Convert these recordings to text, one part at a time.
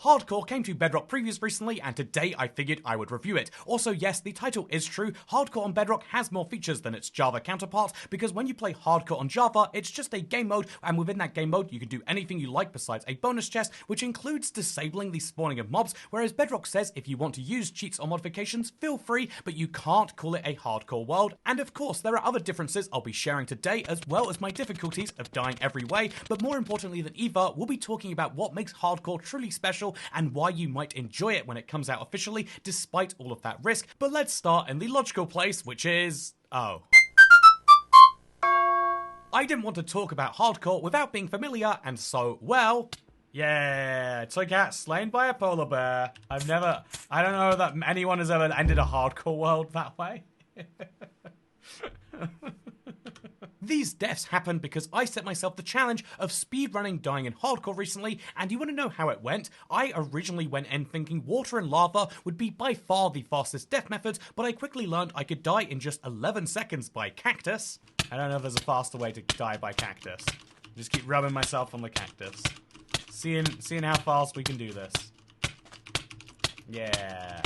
Hardcore came to Bedrock Previews recently, and today I figured I would review it. Also, yes, the title is true. Hardcore on Bedrock has more features than its Java counterpart, because when you play Hardcore on Java, it's just a game mode, and within that game mode, you can do anything you like besides a bonus chest, which includes disabling the spawning of mobs, whereas Bedrock says if you want to use cheats or modifications, feel free, but you can't call it a hardcore world. And of course, there are other differences I'll be sharing today, as well as my difficulties of dying every way, but more importantly than either, we'll be talking about what makes Hardcore truly special and why you might enjoy it when it comes out officially, despite all of that risk. But let's start in the logical place, which is... I didn't want to talk about Hardcore without being familiar, and so, well... Yeah, toy cat slain by a polar bear. I don't know that anyone has ever ended a Hardcore world that way. These deaths happened because I set myself the challenge of speedrunning dying in Hardcore recently, and you want to know how it went? I originally went in thinking water and lava would be by far the fastest death methods, but I quickly learned I could die in just 11 seconds by cactus. I don't know if there's a faster way to die by cactus. Just keep rubbing myself on the cactus. Seeing how fast we can do this. Yeah.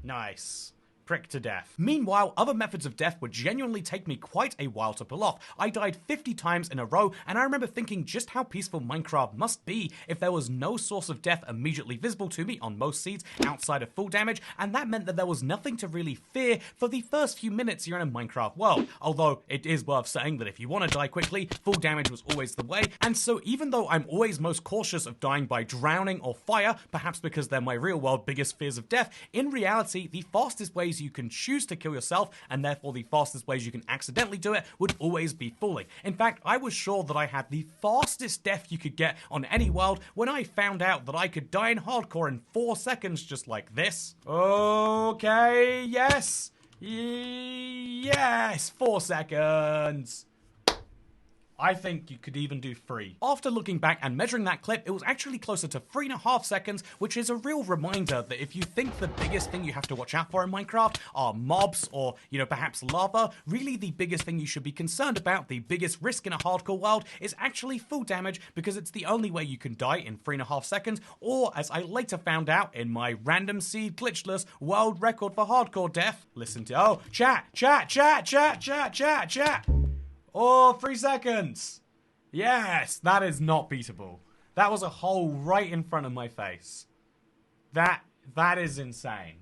Nice. Prick to death. Meanwhile, other methods of death would genuinely take me quite a while to pull off. I died 50 times in a row, and I remember thinking just how peaceful Minecraft must be if there was no source of death immediately visible to me on most seeds outside of full damage, and that meant that there was nothing to really fear for the first few minutes you're in a Minecraft world. Although, it is worth saying that if you want to die quickly, full damage was always the way, and so even though I'm always most cautious of dying by drowning or fire, perhaps because they're my real world biggest fears of death, in reality, the fastest ways you can choose to kill yourself, and therefore the fastest ways you can accidentally do it, would always be falling. In fact, I was sure that I had the fastest death you could get on any world when I found out that I could die in Hardcore in 4 seconds just like this. Okay, yes. Yes, 4 seconds. I think you could even do 3. After looking back and measuring that clip, it was actually closer to 3.5 seconds, which is a real reminder that if you think the biggest thing you have to watch out for in Minecraft are mobs or, perhaps lava, really the biggest thing you should be concerned about, the biggest risk in a hardcore world, is actually full damage, because it's the only way you can die in 3.5 seconds, or as I later found out in my random seed glitchless world record for hardcore death, listen to, chat. Oh, 3 seconds. Yes, that is not beatable. That was a hole right in front of my face. That is insane.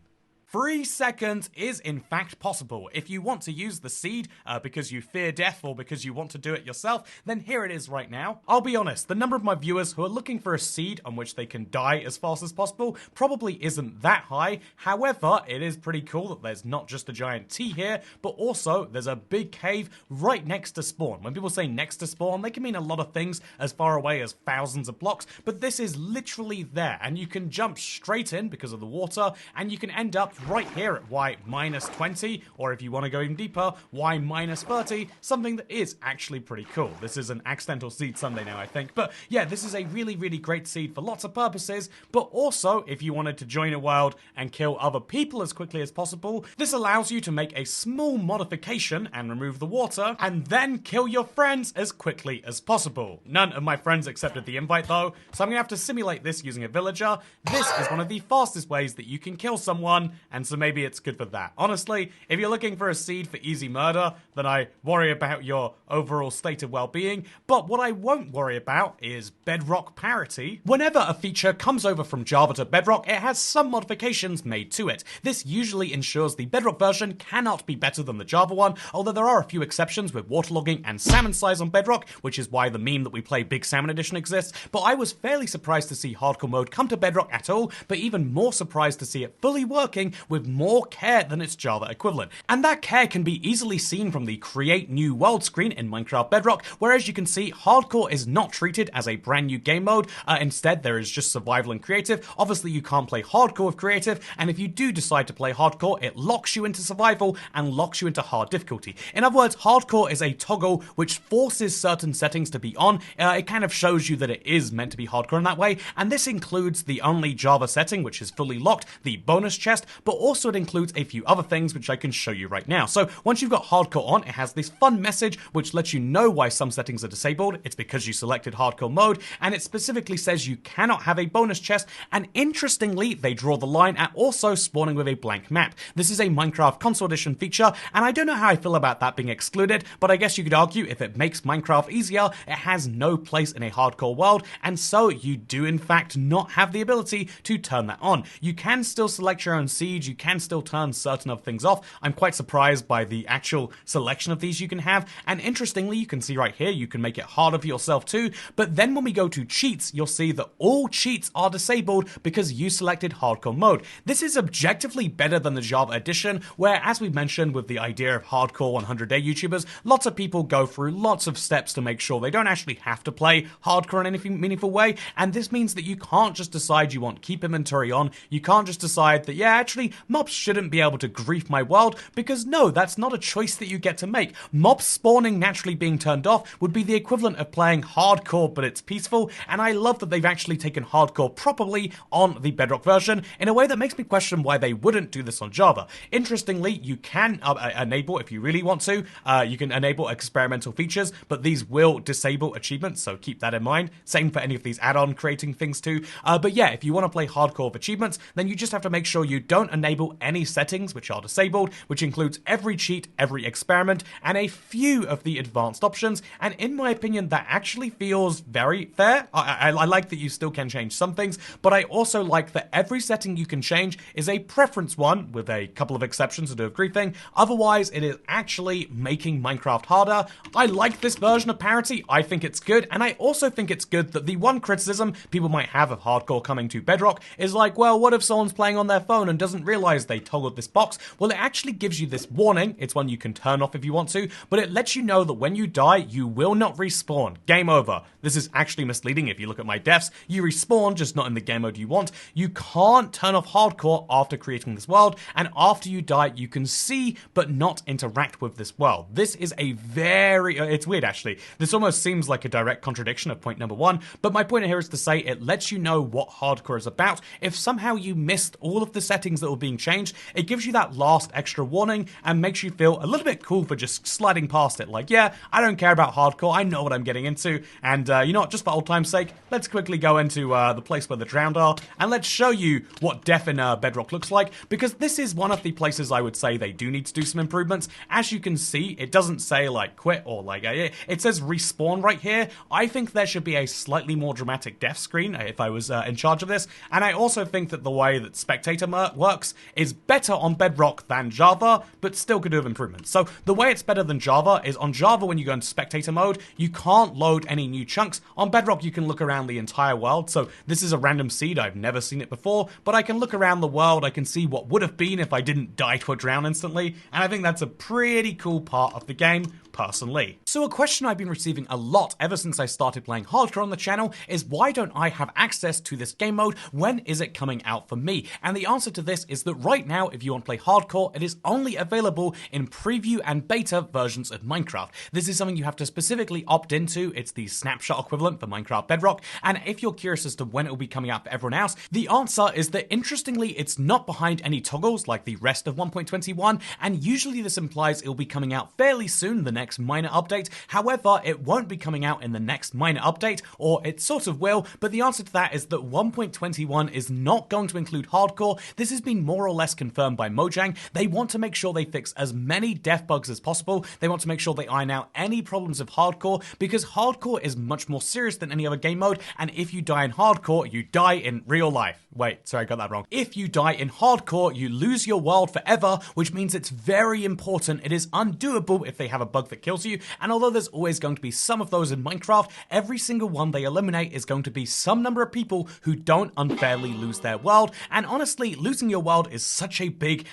3 seconds is in fact possible. If you want to use the seed because you fear death or because you want to do it yourself, then here it is right now. I'll be honest, the number of my viewers who are looking for a seed on which they can die as fast as possible probably isn't that high. However, it is pretty cool that there's not just a giant T here, but also there's a big cave right next to spawn. When people say next to spawn, they can mean a lot of things as far away as thousands of blocks, but this is literally there, and you can jump straight in because of the water, and you can end up right here at Y minus 20, or if you want to go even deeper, Y minus 30, something that is actually pretty cool. This is an accidental seed Sunday now, I think, but yeah, this is a really, really great seed for lots of purposes, but also if you wanted to join a world and kill other people as quickly as possible, this allows you to make a small modification and remove the water, and then kill your friends as quickly as possible. None of my friends accepted the invite though, so I'm gonna have to simulate this using a villager. This is one of the fastest ways that you can kill someone, and so maybe it's good for that. Honestly, if you're looking for a seed for easy murder, then I worry about your overall state of well-being, but what I won't worry about is Bedrock parity. Whenever a feature comes over from Java to Bedrock, it has some modifications made to it. This usually ensures the Bedrock version cannot be better than the Java one, although there are a few exceptions with waterlogging and salmon size on Bedrock, which is why the meme that we play Big Salmon Edition exists, but I was fairly surprised to see hardcore mode come to Bedrock at all, but even more surprised to see it fully working with more care than its Java equivalent. And that care can be easily seen from the Create New World screen in Minecraft Bedrock, where as you can see, hardcore is not treated as a brand new game mode. Instead, there is just survival and creative. Obviously, you can't play hardcore with creative, and if you do decide to play hardcore, it locks you into survival and locks you into hard difficulty. In other words, hardcore is a toggle which forces certain settings to be on. It kind of shows you that it is meant to be hardcore in that way, and this includes the only Java setting which is fully locked, the bonus chest, but also it includes a few other things which I can show you right now. So once you've got hardcore on, it has this fun message which lets you know why some settings are disabled. It's because you selected hardcore mode, and it specifically says you cannot have a bonus chest, and interestingly, they draw the line at also spawning with a blank map. This is a Minecraft console edition feature, and I don't know how I feel about that being excluded, but I guess you could argue if it makes Minecraft easier, it has no place in a hardcore world, and so you do in fact not have the ability to turn that on. You can still select your own siege, you can still turn certain other things off. I'm quite surprised by the actual selection of these you can have, and interestingly, you can see right here, you can make it harder for yourself too, but then when we go to cheats, you'll see that all cheats are disabled because you selected hardcore mode. This is objectively better than the Java edition, where, as we mentioned with the idea of hardcore 100-day YouTubers, lots of people go through lots of steps to make sure they don't actually have to play hardcore in any meaningful way, and this means that you can't just decide you want keep inventory on, you can't just decide that, yeah, actually, mobs shouldn't be able to grief my world, because no, that's not a choice that you get to make. Mobs spawning naturally being turned off would be the equivalent of playing hardcore, but it's peaceful, and I love that they've actually taken hardcore properly on the Bedrock version in a way that makes me question why they wouldn't do this on Java. Interestingly, you can enable, if you really want to, you can enable experimental features, but these will disable achievements, so keep that in mind. Same for any of these add-on creating things too. But yeah, if you want to play hardcore with achievements, then you just have to make sure you don't enable any settings which are disabled, which includes every cheat, every experiment, and a few of the advanced options, and in my opinion, that actually feels very fair. I like that you still can change some things, but I also like that every setting you can change is a preference one, with a couple of exceptions to do with griefing. Otherwise, it is actually making Minecraft harder. I like this version of parity. I think it's good, and I also think it's good that the one criticism people might have of hardcore coming to Bedrock is like, well, what if someone's playing on their phone and doesn't realize they toggled this box? Well, it actually gives you this warning. It's one you can turn off if you want to, but it lets you know that when you die, you will not respawn. Game over. This is actually misleading. If you look at my deaths, you respawn, just not in the game mode you want. You can't turn off hardcore after creating this world, and after you die, you can see but not interact with this world. This is a very, it's weird actually. This almost seems like a direct contradiction of point number one, but my point here is to say it lets you know what hardcore is about. If somehow you missed all of the settings that were being changed, it gives you that last extra warning and makes you feel a little bit cool for just sliding past it. Like, yeah, I don't care about hardcore, I know what I'm getting into, and you know what, just for old time's sake, let's quickly go into the place where the drowned are, and let's show you what death in Bedrock looks like, because this is one of the places I would say they do need to do some improvements. As you can see, it doesn't say like quit or like, it says respawn right here. I think there should be a slightly more dramatic death screen if I was in charge of this, and I also think that the way that spectator works is better on Bedrock than Java, but still could do with improvements. So the way it's better than Java is on Java, when you go into spectator mode, you can't load any new chunks. On Bedrock, you can look around the entire world. So this is a random seed. I've never seen it before, but I can look around the world. I can see what would have been if I didn't die to a drown instantly. And I think that's a pretty cool part of the game, personally. So a question I've been receiving a lot ever since I started playing hardcore on the channel is, why don't I have access to this game mode? When is it coming out for me? And the answer to this is that right now, if you want to play hardcore, it is only available in preview and beta versions of Minecraft. This is something you have to specifically opt into. It's the snapshot equivalent for Minecraft Bedrock. And if you're curious as to when it will be coming out for everyone else, the answer is that interestingly, it's not behind any toggles like the rest of 1.21, and usually this implies it will be coming out fairly soon, the next minor update. However, it won't be coming out in the next minor update, or it sort of will, but the answer to that is that 1.21 is not going to include hardcore. This has been more or less confirmed by Mojang. They want to make sure they fix as many death bugs as possible. They want to make sure they iron out any problems of hardcore, because hardcore is much more serious than any other game mode, and if you die in hardcore, you die in real life. Wait, sorry, I got that wrong. If you die in hardcore, you lose your world forever, which means it's very important. It is undoable if they have a bug that kills you, and although there's always going to be some of those in Minecraft, every single one they eliminate is going to be some number of people who don't unfairly lose their world. And honestly, losing your world is such a big,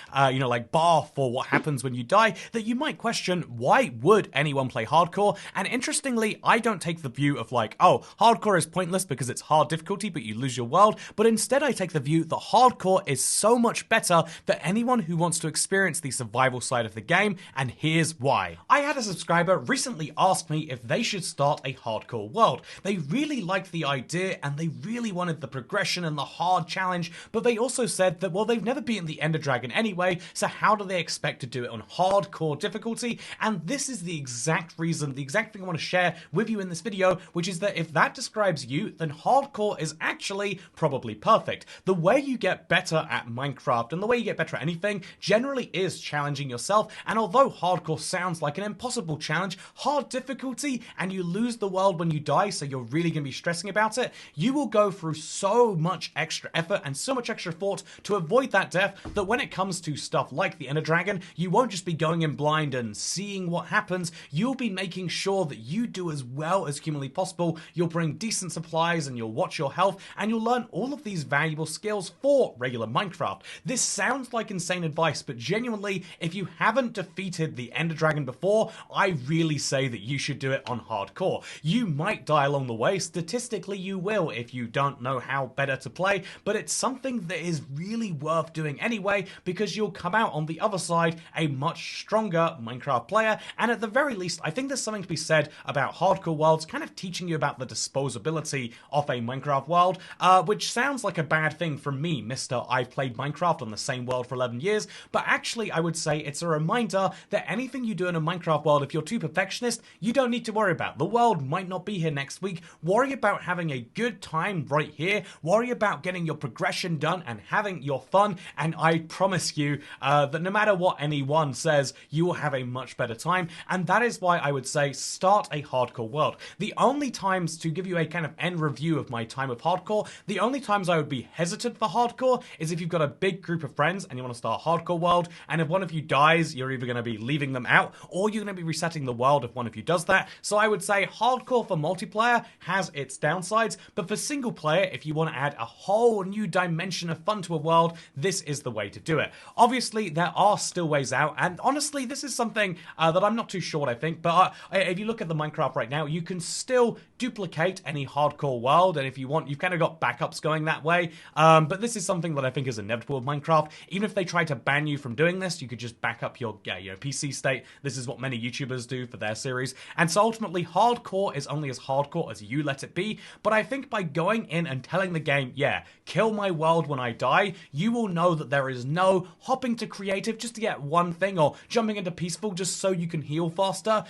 bar for what happens when you die, that you might question, why would anyone play hardcore? And interestingly, I don't take the view of like, oh, hardcore is pointless because it's hard difficulty, but you lose your world, but instead I I take the view that hardcore is so much better than anyone who wants to experience the survival side of the game, and here's why. I had a subscriber recently ask me if they should start a hardcore world. They really liked the idea and they really wanted the progression and the hard challenge, but they also said that, well, they've never beaten the Ender Dragon anyway, so how do they expect to do it on hardcore difficulty? And this is the exact reason, the exact thing I want to share with you in this video, which is that if that describes you, then hardcore is actually probably perfect. The way you get better at Minecraft and the way you get better at anything generally is challenging yourself, and although hardcore sounds like an impossible challenge, hard difficulty, and you lose the world when you die, so you're really going to be stressing about it, you will go through so much extra effort and so much extra thought to avoid that death that when it comes to stuff like the Ender Dragon, you won't just be going in blind and seeing what happens, you'll be making sure that you do as well as humanly possible, you'll bring decent supplies and you'll watch your health, and you'll learn all of these valuable skills for regular Minecraft. This sounds like insane advice, but genuinely, if you haven't defeated the Ender Dragon before, I really say that you should do it on hardcore. You might die along the way, statistically you will if you don't know how better to play, but it's something that is really worth doing anyway, because you'll come out on the other side a much stronger Minecraft player, and at the very least, I think there's something to be said about hardcore worlds kind of teaching you about the disposability of a Minecraft world, which sounds like a bad thing from me, Mr. I've played Minecraft on the same world for 11 years, but actually I would say it's a reminder that anything you do in a Minecraft world, if you're too perfectionist, you don't need to worry about. The world might not be here next week. Worry about having a good time right here. Worry about getting your progression done and having your fun, and I promise you that no matter what anyone says, you will have a much better time, and that is why I would say start a hardcore world. The only times, to give you a kind of end review of my time with hardcore, the only times I would be hesitant for hardcore is if you've got a big group of friends and you want to start a hardcore world, and if one of you dies, you're either going to be leaving them out or you're going to be resetting the world if one of you does that. So I would say hardcore for multiplayer has its downsides, but for single player, if you want to add a whole new dimension of fun to a world, this is the way to do it. Obviously, there are still ways out, and honestly, this is something that I'm not too sure what I think, but if you look at the Minecraft right now, you can still duplicate any hardcore world, and if you want, you've kind of got backups going that way, but this is something that I think is inevitable with Minecraft. Even if they try to ban you from doing this, you could just back up your PC state. This is what many YouTubers do for their series, and so ultimately, hardcore is only as hardcore as you let it be, but I think by going in and telling the game, yeah, kill my world when I die, you will know that there is no hopping to creative just to get one thing, or jumping into peaceful just so you can heal faster,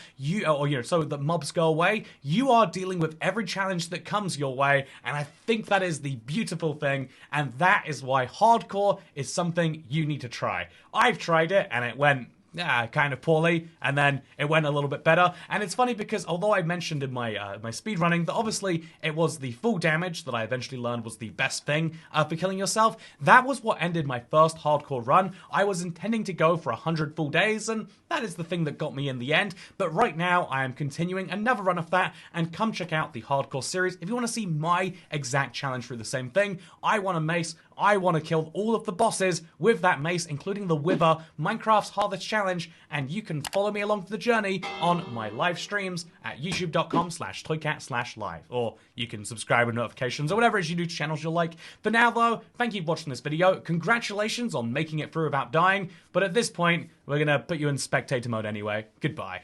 so that mobs go away. You are dealing with every challenge that comes your way, and I think that is the beautiful thing, and that is why hardcore is something you need to try. I've tried it, and it went kind of poorly, and then it went a little bit better. And it's funny because although I mentioned in my my speedrunning that obviously it was the full damage that I eventually learned was the best thing for killing yourself, that was what ended my first hardcore run. I was intending to go for 100 full days, and that is the thing that got me in the end. But right now I am continuing another run of that, and come check out the hardcore series if you want to see my exact challenge through the same thing. I want a mace. I want to kill all of the bosses with that mace, including the Wither, Minecraft's hardest challenge, and you can follow me along the journey on my live streams at youtube.com/toycat/live, or you can subscribe with notifications or whatever it is you do to channels you like. For now though, thank you for watching this video. Congratulations on making it through without dying, but at this point, we're going to put you in spectator mode anyway. Goodbye.